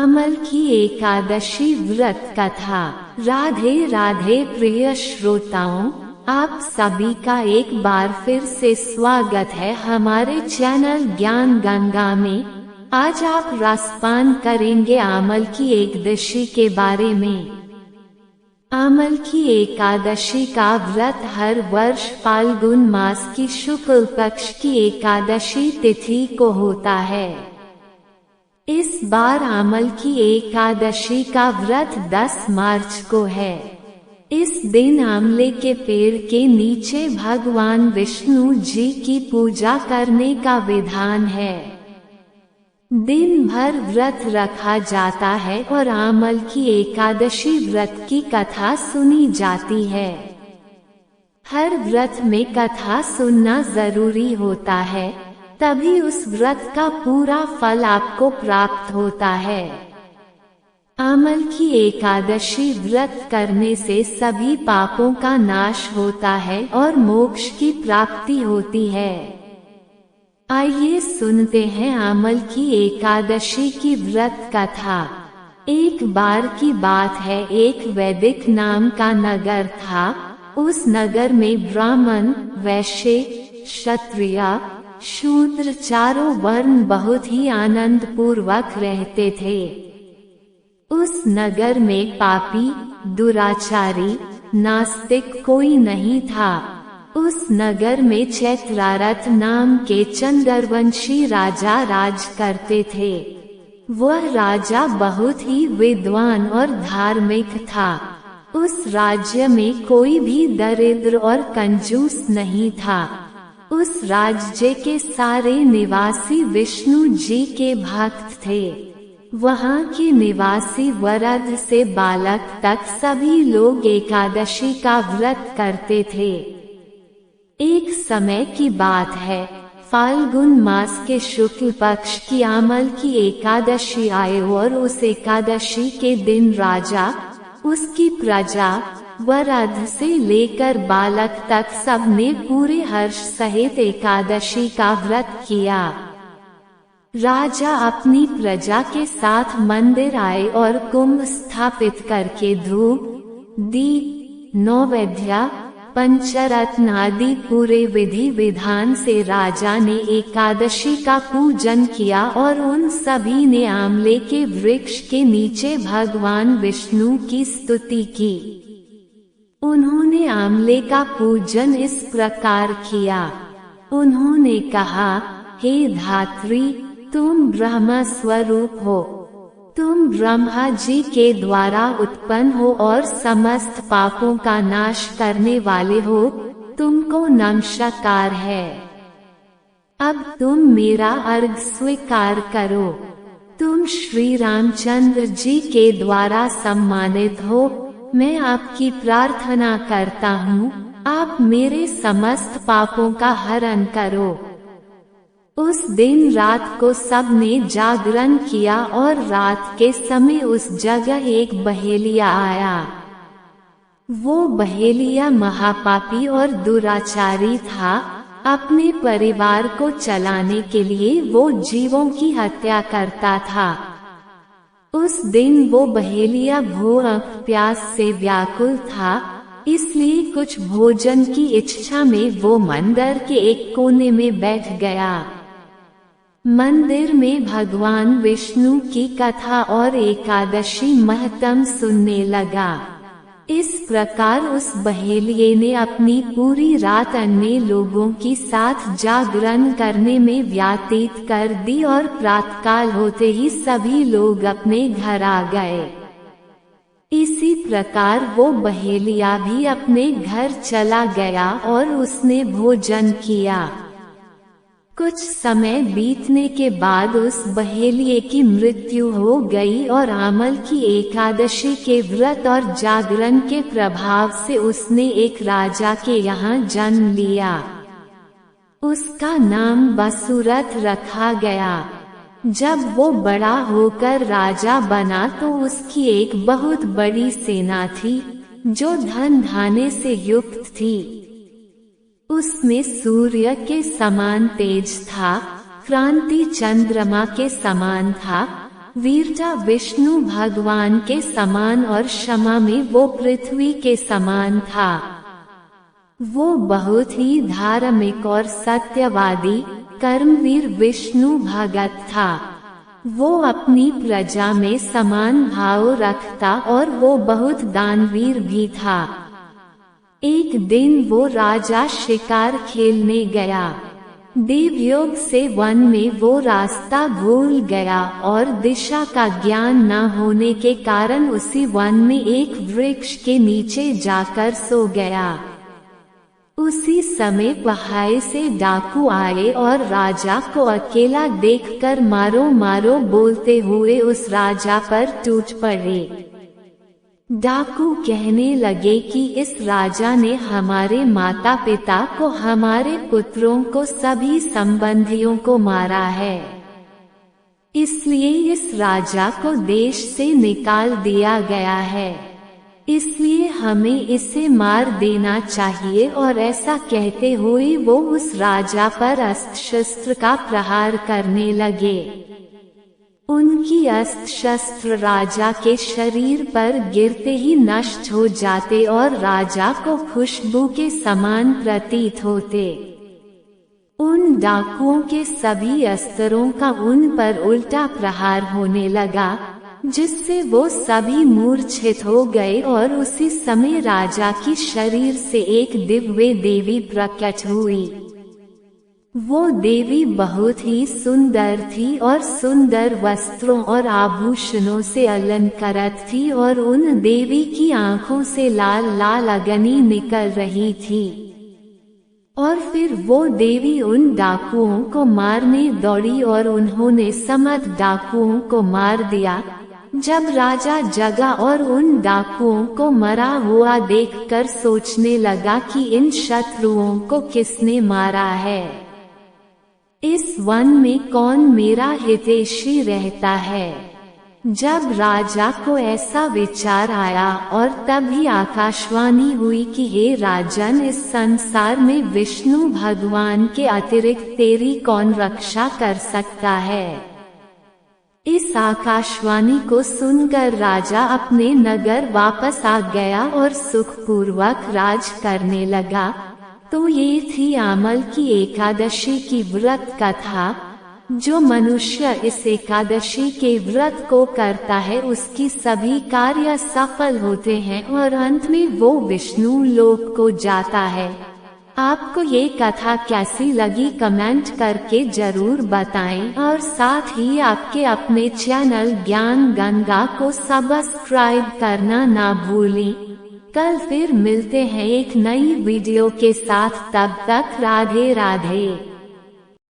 आमल की एकादशी व्रत कथा। राधे राधे प्रिय श्रोताओं, आप सभी का एक बार फिर से स्वागत है हमारे चैनल ज्ञान गंगा में। आज आप रसपान करेंगे आमल की एकादशी के बारे में। आमल की एकादशी का व्रत हर वर्ष फाल्गुन मास की शुक्ल पक्ष की एकादशी तिथि को होता है। इस बार आमल की एकादशी का व्रत 10 मार्च को है। इस दिन आमले के पेड़ के नीचे भगवान विष्णु जी की पूजा करने का विधान है। दिन भर व्रत रखा जाता है और आमल की एकादशी व्रत की कथा सुनी जाती है। हर व्रत में कथा सुनना जरूरी होता है, तभी उस व्रत का पूरा फल आपको प्राप्त होता है। आमल की एकादशी व्रत करने से सभी पापों का नाश होता है और मोक्ष की प्राप्ति होती है। आइए सुनते हैं आमल की एकादशी की व्रत कथा। एक बार की बात है, एक वैदिक नाम का नगर था। उस नगर में ब्राह्मण, वैश्य, क्षत्रिय, शूद्र चारों वर्ण बहुत ही आनंद पूर्वक रहते थे। उस नगर में पापी, दुराचारी, नास्तिक कोई नहीं था। उस नगर में चैत्रारथ नाम के चंद्रवंशी राजा राज करते थे। वह राजा बहुत ही विद्वान और धार्मिक था। उस राज्य में कोई भी दरिद्र और कंजूस नहीं था। उस राज्य के सारे निवासी विष्णु जी के भक्त थे। वहाँ के निवासी वृद्ध से बालक तक सभी लोग एकादशी का व्रत करते थे। एक समय की बात है, फाल्गुन मास के शुक्ल पक्ष की आमल की एकादशी आए और उस एकादशी के दिन राजा, उसकी प्रजा, वृद्ध से लेकर बालक तक सबने पूरे हर्ष सहित एकादशी का व्रत किया। राजा अपनी प्रजा के साथ मंदिर आए और कुंभ स्थापित करके धूप, दीप, नैवेद्य, पंचरत्न आदि पूरे विधि विधान से राजा ने एकादशी का पूजन किया और उन सभी ने आमले के वृक्ष के नीचे भगवान विष्णु की स्तुति की। उन्होंने आमले का पूजन इस प्रकार किया। उन्होंने कहा, हे धात्री, तुम ब्रह्म स्वरूप हो। तुम ब्रह्मा जी के द्वारा उत्पन्न हो और समस्त पापों का नाश करने वाले हो। तुमको नमस्कार है। अब तुम मेरा अर्घ स्वीकार करो। तुम श्री रामचंद्र जी के द्वारा सम्मानित हो। मैं आपकी प्रार्थना करता हूँ, आप मेरे समस्त पापों का हरण करो। उस दिन रात को सबने जागरण किया और रात के समय उस जगह एक बहेलिया आया। वो बहेलिया महापापी और दुराचारी था। अपने परिवार को चलाने के लिए वो जीवों की हत्या करता था। उस दिन वो बहेलिया भूख प्यास से व्याकुल था, इसलिए कुछ भोजन की इच्छा में वो मंदिर के एक कोने में बैठ गया। मंदिर में भगवान विष्णु की कथा और एकादशी महत्म सुनने लगा। इस प्रकार उस बहेलिये ने अपनी पूरी रात अन्य लोगों के साथ जागरण करने में व्यतीत कर दी और प्रातःकाल होते ही सभी लोग अपने घर आ गए। इसी प्रकार वो बहेलिया भी अपने घर चला गया और उसने भोजन किया। कुछ समय बीतने के बाद उस बहेलिये की मृत्यु हो गई और आमल की एकादशी के व्रत और जागरण के प्रभाव से उसने एक राजा के यहाँ जन्म लिया। उसका नाम बसुरथ रखा गया। जब वो बड़ा होकर राजा बना तो उसकी एक बहुत बड़ी सेना थी, जो धन धान्य से युक्त थी। उसमें सूर्य के समान तेज था, क्रांति चंद्रमा के समान था, वीरता विष्णु भगवान के समान और क्षमा में वो पृथ्वी के समान था। वो बहुत ही धार्मिक और सत्यवादी कर्मवीर विष्णु भगत था। वो अपनी प्रजा में समान भाव रखता और वो बहुत दानवीर भी था। एक दिन वो राजा शिकार खेलने गया। देवयोग से वन में वो रास्ता भूल गया और दिशा का ज्ञान न होने के कारण उसी वन में एक वृक्ष के नीचे जाकर सो गया। उसी समय पहाड़ से डाकू आए और राजा को अकेला देखकर मारो मारो बोलते हुए उस राजा पर टूट पड़े। डाकू कहने लगे कि इस राजा ने हमारे माता पिता को, हमारे पुत्रों को, सभी संबंधियों को मारा है, इसलिए इस राजा को देश से निकाल दिया गया है, इसलिए हमें इसे मार देना चाहिए। और ऐसा कहते हुए वो उस राजा पर अस्त्र शस्त्र का प्रहार करने लगे। उनकी अस्त्र शस्त्र राजा के शरीर पर गिरते ही नष्ट हो जाते और राजा को खुशबू के समान प्रतीत होते। उन डाकुओं के सभी अस्त्रों का उन पर उल्टा प्रहार होने लगा, जिससे वो सभी मूर्छित हो गए और उसी समय राजा की शरीर से एक दिव्य देवी प्रकट हुई। वो देवी बहुत ही सुंदर थी और सुंदर वस्त्रों और आभूषणों से अलंकृत थी और उन देवी की आंखों से लाल लाल अग्नि निकल रही थी। और फिर वो देवी उन डाकुओं को मारने दौड़ी और उन्होंने समस्त डाकुओं को मार दिया। जब राजा जगा और उन डाकुओं को मरा हुआ देखकर सोचने लगा कि इन शत्रुओं को किसने मारा है, इस वन में कौन मेरा हितैषी रहता है। जब राजा को ऐसा विचार आया और तभी आकाशवाणी हुई कि हे राजन, इस संसार में विष्णु भगवान के अतिरिक्त तेरी कौन रक्षा कर सकता है। इस आकाशवाणी को सुनकर राजा अपने नगर वापस आ गया और सुखपूर्वक राज करने लगा। तो ये थी आमल की एकादशी की व्रत कथा। जो मनुष्य इस एकादशी के व्रत को करता है उसकी सभी कार्य सफल होते हैं और अंत में वो विष्णु लोक को जाता है। आपको ये कथा कैसी लगी कमेंट करके जरूर बताएं और साथ ही आपके अपने चैनल ज्ञान गंगा को सब्सक्राइब करना ना भूलें। कल फिर मिलते हैं एक नई वीडियो के साथ, तब तक राधे राधे।